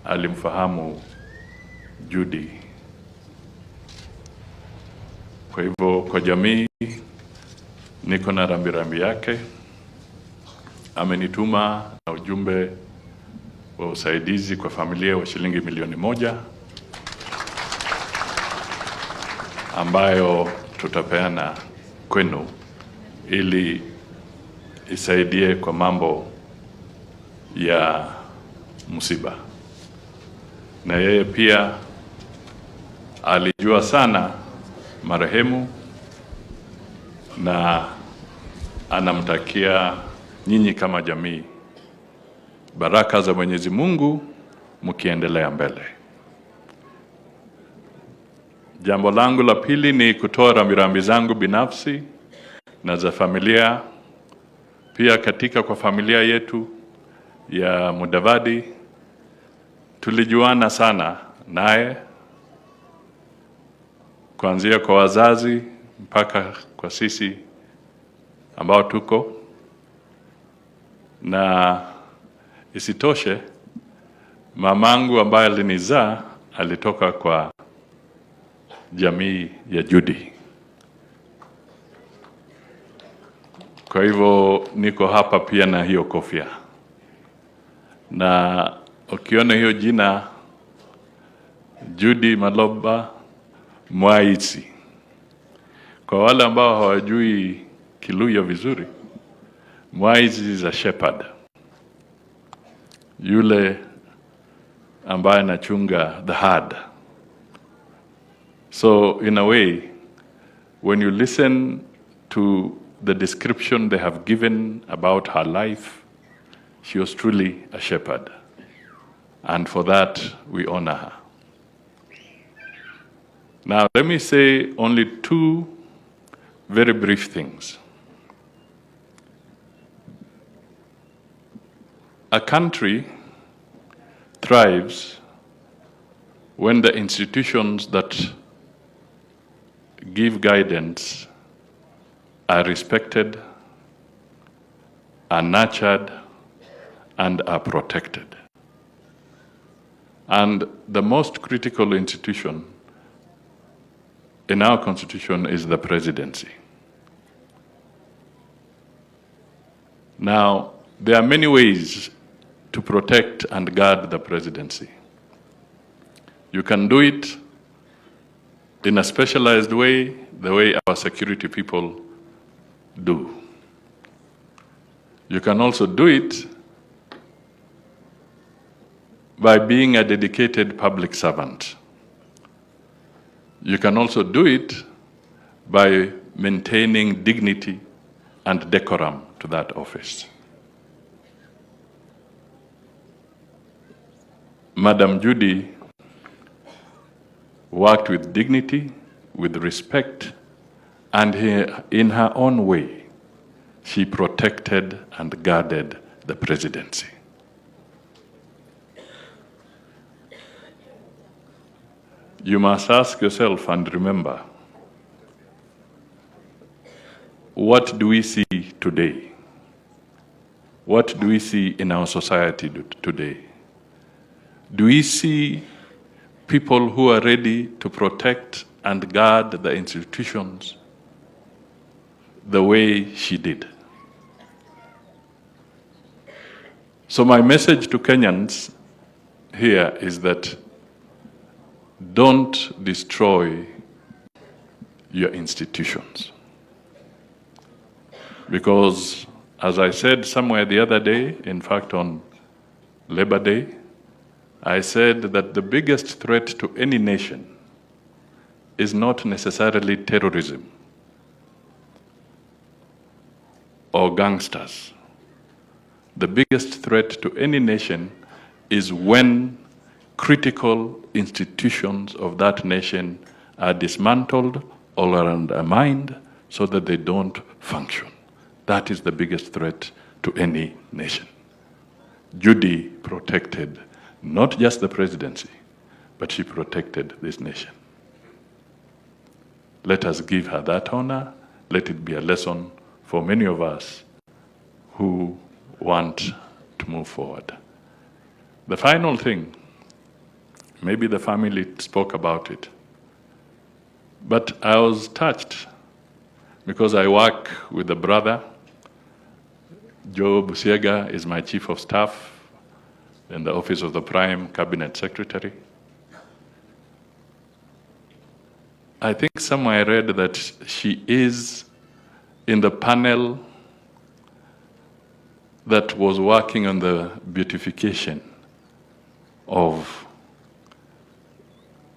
alimfahamu Judy. Kwa hivyo kwa jamii niko na rambirambi yake. Amenituma na ujumbe wa usaidizi kwa familia wa shilingi milioni 1 ambayo tutapeana kwenu ili isaidie kwa mambo ya msiba. Na yeye pia alijua sana marehemu na anamtakia nyinyi kama jamii baraka za Mwenyezi Mungu mkiendelea mbele. Jambo langu la pili ni kutoa rambirambi zangu binafsi na za familia. Pia katika kwa familia yetu ya Mudavadi tulijuana sana naye, kuanzia kwa wazazi mpaka kwa sisi ambao tuko. Na isitoshe mamangu ambaye alinizaa alitoka kwa jamii ya Judy. Kwa hivyo niko hapa pia na hiyo kofia. Na ukiona hiyo jina Judy Maloba Mwaisi, kwa wale ambao hawajui Kiluhya vizuri, Mwaisi is a shepherd, yule ambaye anachunga the herd. So in a way, when you listen to the description they have given about her life, she was truly a shepherd. And for that, we honor her. Now, let me say only 2 very brief things. A country thrives when the institutions that give guidance are respected, are nurtured, and are protected. And the most critical institution in our constitution is the presidency. Now, there are many ways to protect and guard the presidency. You can do it in a specialized way, the way our security people do. You can also do it by being a dedicated public servant. You can also do it by maintaining dignity and decorum to that office. Madam Judy worked with dignity, with respect, and in her own way, she protected and guarded the presidency. You must ask yourself and remember, what do we see today? What do we see in our society today? Do we see people who are ready to protect and guard the institutions the way she did? So my message to Kenyans here is that don't destroy your institutions. Because, as I said somewhere the other day, in fact on Labor Day, I said that the biggest threat to any nation is not necessarily terrorism or gangsters. The biggest threat to any nation is when critical institutions of that nation are dismantled or undermined so that they don't function. That is the biggest threat to any nation. Judy protected not just the presidency, but she protected this nation. Let us give her that honor. Let it be a lesson for many of us who want to move forward. The final thing Maybe the family spoke about it. But I was touched because I work with a brother. Joe Busiega is my chief of staff in the office of the Prime Cabinet Secretary. I think somewhere I read that she is in the panel that was working on the beatification of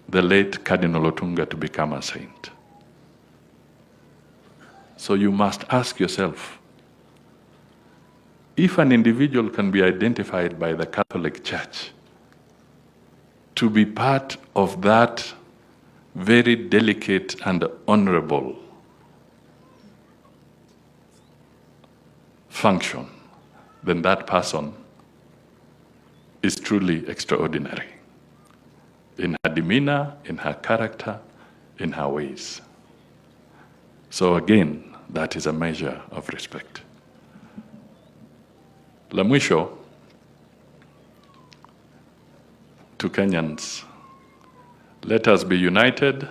the late Cardinal Otunga to become a saint. So you must ask yourself, if an individual can be identified by the Catholic Church to be part of that very delicate and honorable function, then that person is truly extraordinary in her demeanor, in her character, in her ways. So again, that is a measure of respect. La mwisho, to Kenyans, let us be united.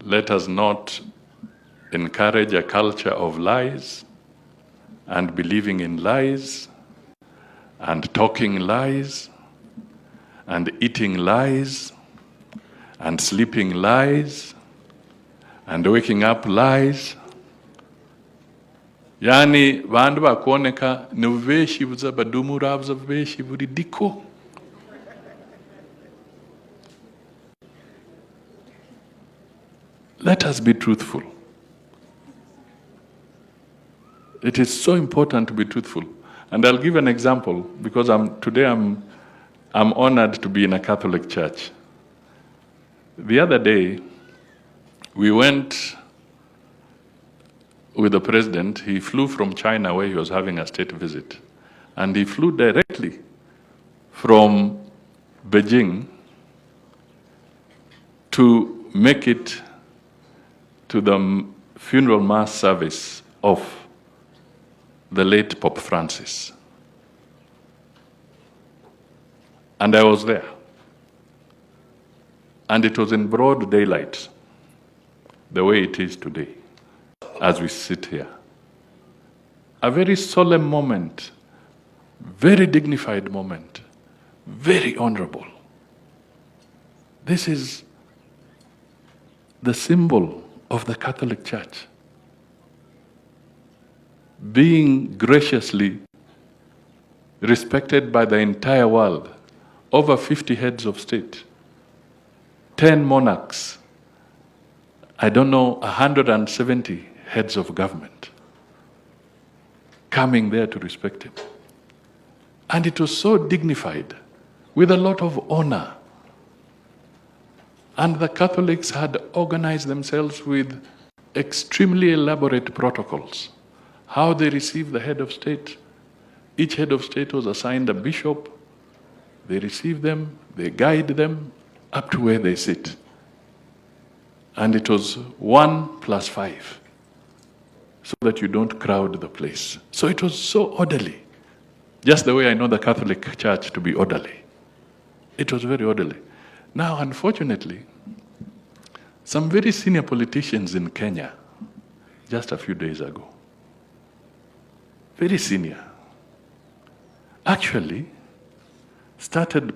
Let us not encourage a culture of lies and believing in lies and talking lies and eating lies and sleeping lies and waking up lies. Yani vandu vakuoneka ni uveshi buza badumura buza uveshi buridiko. Let us be truthful. It is so important to be truthful. And I'll give an example because today I'm honored to be in a Catholic church. The other day, we went with the president. He flew from China where he was having a state visit. And he flew directly from Beijing to make it to the funeral mass service of the late Pope Francis. And I was there. And it was in broad daylight, the way it is today, as we sit here. A very solemn moment, very dignified moment, very honorable. This is the symbol of the Catholic Church, being graciously respected by the entire world. Over 50 heads of state, 10 monarchs, I don't know, 170 heads of government coming there to respect him. And it was so dignified, with a lot of honor. And the Catholics had organized themselves with extremely elaborate protocols. How they receive the head of state. Each head of state was assigned a bishop. They receive them, they guide them up to where they sit. And it was 1 + 5, so that you don't crowd the place. So it was so orderly, just the way I know the Catholic Church to be orderly. It was very orderly. Now, unfortunately, some very senior politicians in Kenya, just a few days ago, very senior, actually started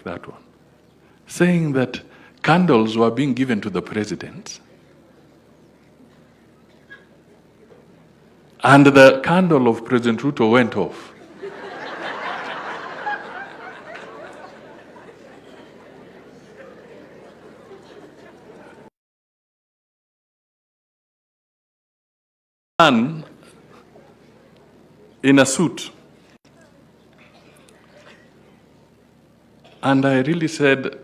that one, saying that candles were being given to the president, and the candle of President Ruto went off. Man in a suit. And I really said,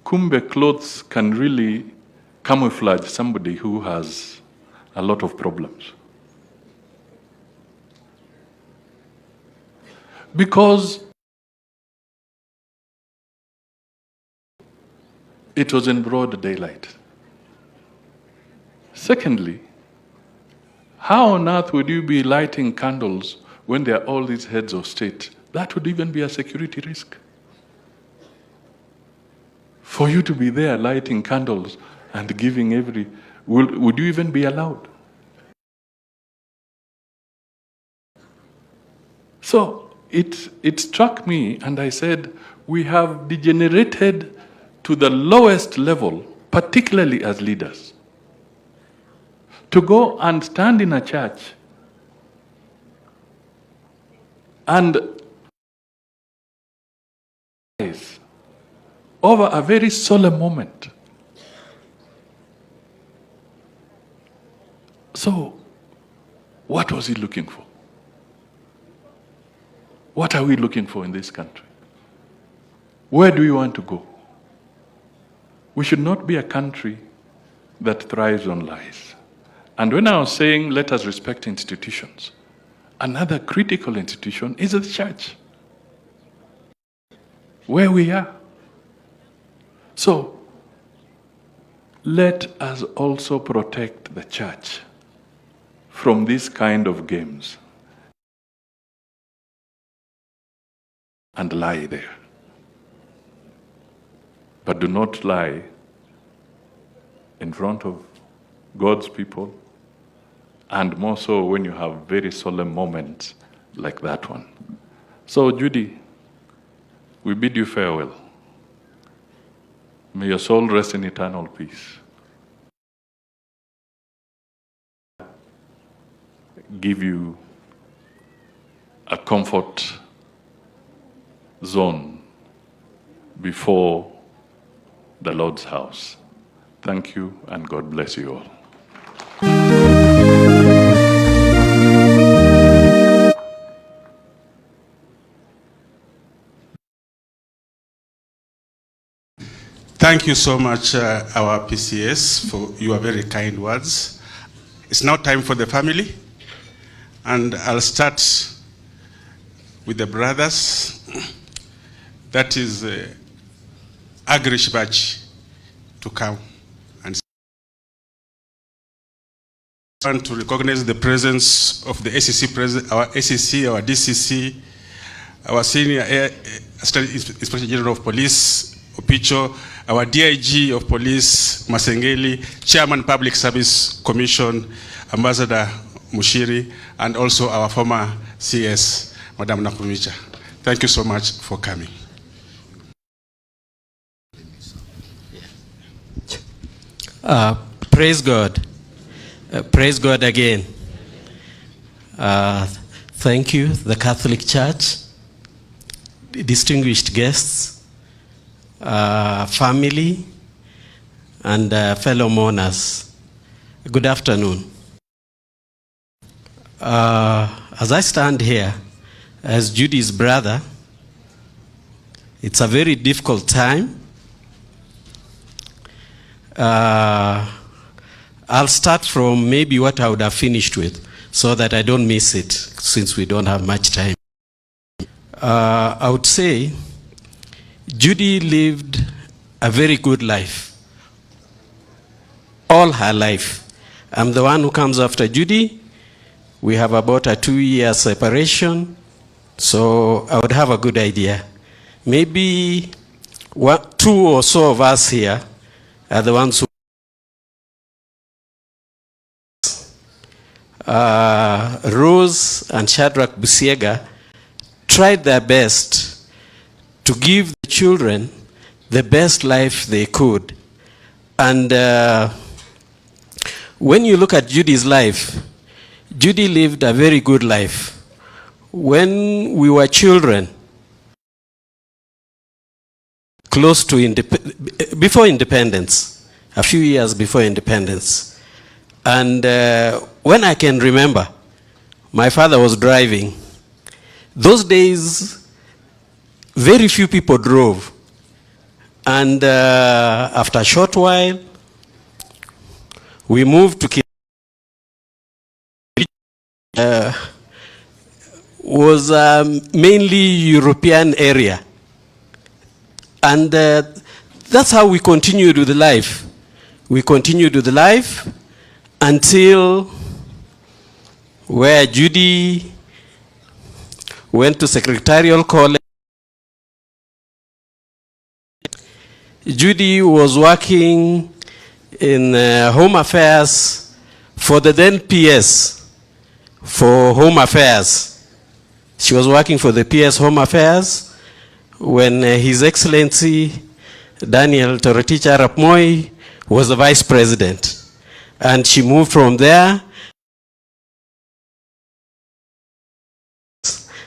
kumbe clothes can really camouflage somebody who has a lot of problems. Because it was in broad daylight. Secondly, how on earth would you be lighting candles when there are all these heads of state, that would even be a security risk. For you to be there lighting candles and giving would you even be allowed? So it struck me, and I said, we have degenerated to the lowest level, particularly as leaders. To go and stand in a church and over a very solemn moment. So, what was he looking for? What are we looking for in this country? Where do we want to go? We should not be a country that thrives on lies. And when I was saying let us respect institutions, another critical institution is the church, where we are. So, let us also protect the church from this kind of games and lie there. But do not lie in front of God's people, and more so when you have very solemn moments like that one. So, Judy, we bid you farewell. May your soul rest in eternal peace. Give you a comfort zone before the Lord's house. Thank you, and God bless you all. Thank you so much, our PCS, for your very kind words. It's now time for the family, and I'll start with the brothers. That is Agrish Bachi to come and to recognize the presence of the ACC president, our ACC, our DCC, our senior Inspector General of Police, Opicho, our DIG of Police, Masengeli, Chairman Public Service Commission, Ambassador Mushiri, and also our former CS, Madam Nakumicha. Thank you so much for coming. Praise God. Praise God again. Thank you, the Catholic Church, distinguished guests, family, and fellow mourners. Good afternoon. As I stand here as Judy's brother, it's a very difficult time. I'll start from maybe what I would have finished with so that I don't miss it, since we don't have much time. I would say Judy lived a very good life, all her life. I'm the one who comes after Judy. We have about a 2-year separation, so I would have a good idea. Maybe 2 or so of us here are the ones who Rose and Shadrach Busiega tried their best to give the children the best life they could. And when you look at Judy's life, Judy lived a very good life. When we were children, close to before independence, a few years before independence. And when I can remember, my father was driving. Those days, very few people drove. And after a short while, we moved to was mainly European area. And that's how we continued with the life. We continued with the life until where Judy went to Secretarial College. Judy was working in Home Affairs for the then PS for Home Affairs. She was working for the PS Home Affairs when His Excellency Daniel Toroitich Arap Moi was the Vice President. And she moved from there.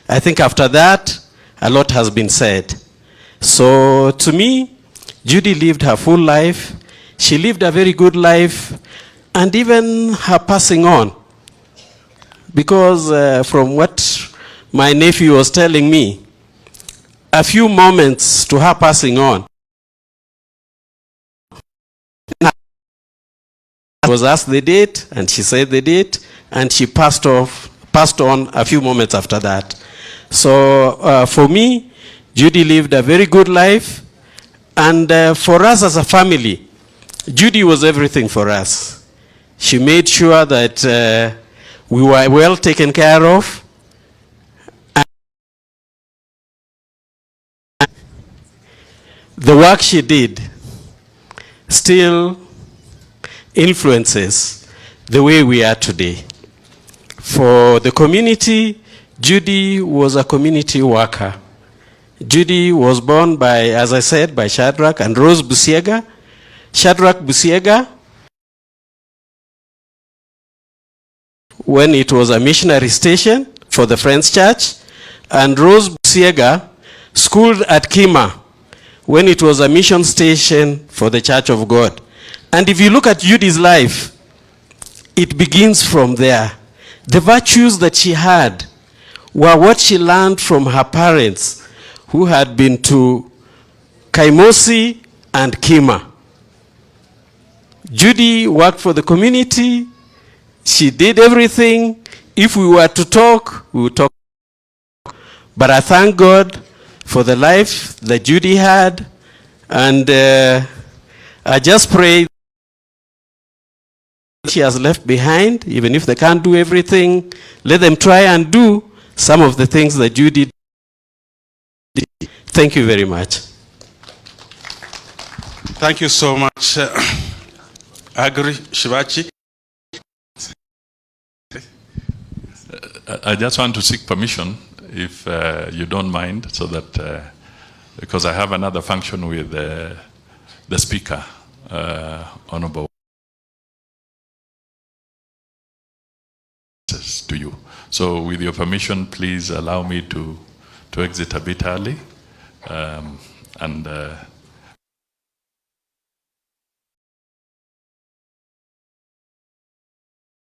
I think after that, a lot has been said. So to me, Judy lived her full life. She lived a very good life, and even her passing on. Because from what my nephew was telling me, a few moments to her passing on, I was asked the date, and she said the date, and she passed on a few moments after that. So for me, Judy lived a very good life, and for us as a family, Judy was everything for us. She made sure that we were well taken care of. The work she did still influences the way we are today. For the community, Judy was a community worker. Judy was born by, as I said, by Shadrach and Rose Busiega. Shadrach Busiega, when it was a missionary station for the Friends Church, and Rose Busiega schooled at Kima when it was a mission station for the Church of God. And if you look at Judy's life, it begins from there. The virtues that she had were what she learned from her parents, who had been to Kaimosi and Kima. Judy worked for the community. She did everything. If we were to talk, we would talk. But I thank God for the life that Judy had. And I just pray she has left behind, even if they can't do everything, let them try and do some of the things that Judy did. Thank you very much. Thank you so much, Agri Shivachi. I just want to seek permission, if you don't mind, so that, because I have another function with the Speaker, Honorable, to you. So with your permission, please allow me to exit a bit early, and